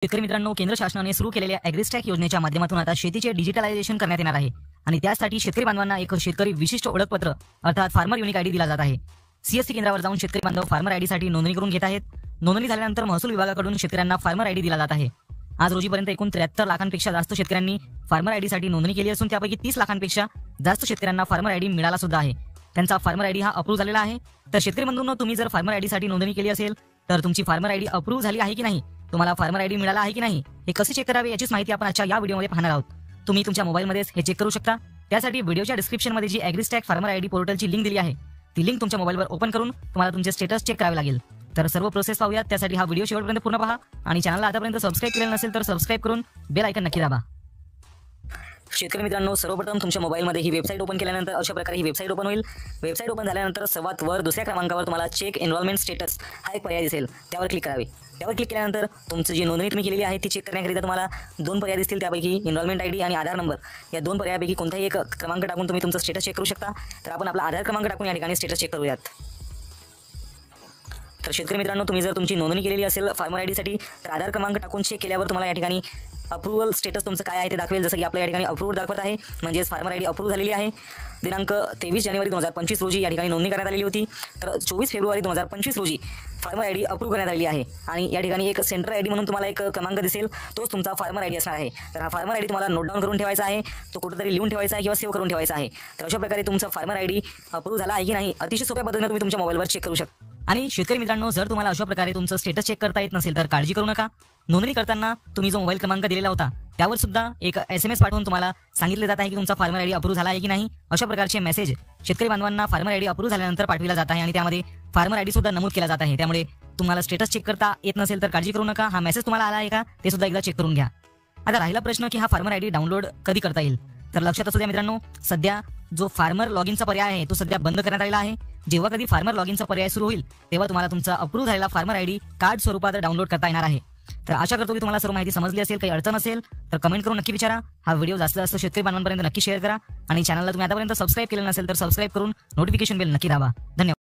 शेतकरी मित्रांनो, केंद्र शासनाने सुरू केलेल्या ॲग्रिस्टॅक योजनेच्या माध्यमातून आता शेतीचे डिजिटलायझेशन करण्यात येणार आहे आणि त्यासाठी शेतकरी बांधवांना एक शेतकरी विशिष्ट ओळखपत्र अर्थात फार्मर युनिक आयडी दिला जात आहे। सीएससी केंद्रावर जाऊन शेतकरी बांधव फार्मर आयडी साठी नोंदणी करून घेत आहेत। नोंदणी झाल्यानंतर महसूल विभागाकडून शेतकऱ्यांना फार्मर आयडी दिला जात आहे। आज रोजीपर्यंत एकूण 73 लाखांपेक्षा जास्त शेतकऱ्यांनी फार्मर आयडी साठी नोंदणी केली असून त्यापैकी 30 लाखांपेक्षा जास्त शेतकऱ्यांना फार्मर आयडी मिळाला सुद्धा आहे। त्यांचा फार्मर आयडी हा अप्रूव्ह झालेला आहे। तर शेतकरी बंधूंनो, तुम्ही जर फार्मर आयडी साठी नोंदणी केली असेल तर तुमची फार्मर आयडी अप्रूव्ह झाली आहे की नाही, तुम्हाला फार्मर आयडी मिळाला आहे की नाही, हे कसे चेक करावे याचीच माहिती आपण आजच्या या व्हिडिओमध्ये पाहणार आहोत। तुम्ही तुमच्या मोबाईलमध्येच हे चेक करू शकता। त्यासाठी व्हिडिओच्या डिस्क्रिप्शनमध्ये जी ॲग्रिस्टॅक फार्मर आयडी पोर्टलची लिंक दिली आहे ती लिंक तुमच्या मोबाईलवर ओपन करून तुम्हाला तुमचे स्टेटस चेक करावे लागेल। तर सर्व प्रोसेस पाहूयात। त्यासाठी हा व्हिडिओ शेवटपर्यंत पूर्ण पहा आणि चॅनलला आतापर्यंत सबस्क्राइब केलेलं नसेल तर सबस्क्राइब करून बेल आयकन नक्की दाबा। शेतकरी मित्रांनो, सर्वप्रथम तुमच्या मोबाईलमध्ये ही वेबसाईट ओपन केल्यानंतर अशा प्रकारे ही वेबसाईट ओपन होईल। वेबसाईट ओपन झाल्यानंतर सर्वात वर दुसऱ्या क्रमांकावर तुम्हाला चेक एनरोलमेंट स्टेटस हा एक पर्याय दिसेल, त्यावर क्लिक करावे। त्यावर क्लिक केल्यानंतर तुमची जी नोंदणी तुम्ही केलेली आहे ती चेक करण्याकरिता तुम्हाला दोन पर्याय दिसतील, त्यापैकी एनरोलमेंट आयडी आणि आधार नंबर या दोन पर्यायापैकी कोणताही एक क्रमांक टाकून तुम्ही तुमचं स्टेटस चेक करू शकता। तर आपण आपला आधार क्रमांक टाकून या ठिकाणी स्टेटस चेक करूयात। तर शेतकरी मित्रांनो, तुम्ही जर तुमची नोंदणी केलेली असेल फार्मर आयडीसाठी तर आधार क्रमांक टाकून चेक केल्यावर तुम्हाला या ठिकाणी अप्रूव्हल स्टेटस तुमचं काय आहे ते दाखवेल। जसं की आपल्या या ठिकाणी अप्रूव्ह दाखवत आहे, म्हणजेच फार्मर आयडी अप्रूव्ह झालेली आहे। दिनांक 23 जानेवारी 2025 रोजी या ठिकाणी नोंदणी करण्यात आलेली होती। तर 24 फेब्रुवारी 2025 रोजी फार्मर आयडी अप्रूव्ह करण्यात आलेली आहे आणि या ठिकाणी एक सेंटर आयडी म्हणून तुम्हाला एक क्रमांक दिसेल, तोच तुमचा फार्मर आयडी असणार आहे। तर हा फार्मर आयडी तुम्हाला नोट डाऊन करून ठेवायचा आहे, तो कुठेतरी लिहून ठेवायचा आहे किंवा सेव्ह करून ठेवायचा आहे। तर अशा प्रकारे तुमचा फार्मर आयडी अप्रूव्ह झाला आहे की नाही अतिशय सोप्या पद्धतीने तुम्ही तुमच्या मोबाईलवर चेक करू शकता। आणि शेतकरी मित्रांनो, जर तुम्हाला अशा प्रकारे तुमचं स्टेटस चेक करता येत नसेल तर काळजी करू नका। नोंदणी करताना तुम्ही जो मोबाईल क्रमांक दिलेला होता त्यावर सुद्धा एक SMS पाठवून तुम्हाला सांगितले जात आहे की तुमचा फार्मर आयडी अप्रूव्ह झाला आहे की नाही। अशा प्रकारचे मेसेज शेतकरी बांधवांना फार्मर आयडी अप्रूव्ह झाल्यानंतर पाठविला जात आहे आणि त्यामध्ये फार्मर आयडी सुद्धा नमूद केला जात आहे। त्यामुळे तुम्हाला स्टेटस चेक करता येत नसेल तर काळजी करू नका। हा मेसेज तुम्हाला आला आहे का ते सुद्धा एकदा चेक करून घ्या। आता राहिला प्रश्न की हा फार्मर आयडी डाउनलोड कधी करता येईल। तर लक्षात असू द्या मित्रांनो, सध्या जो फार्मर लॉगिनचा पर्याय आहे तो सध्या बंद करण्यात आलेला आहे। जेव्हा कधी फार्मर लॉगिनचा पर्याय सुरू होईल तेव्हा तुम्हाला तुमचा अप्रूव्ह झालेला फार्मर आयडी कार्ड स्वरूपात डाउनलोड करता येणार आहे। तर आशा करतो की तुम्हाला सर्व माहिती समजली असेल। काही अडचण असेल तर कमेंट करून नक्की विचारा। हा व्हिडिओ जास्तीत जास्त शेतकरी बांधवांपर्यंत नक्की शेअर करा आणि चॅनलला तुम्ही आतापर्यंत सबस्क्राइब केलं नसेल तर सबस्क्राइब करून नोटिफिकेशन बेल नक्की दाबा। धन्यवाद।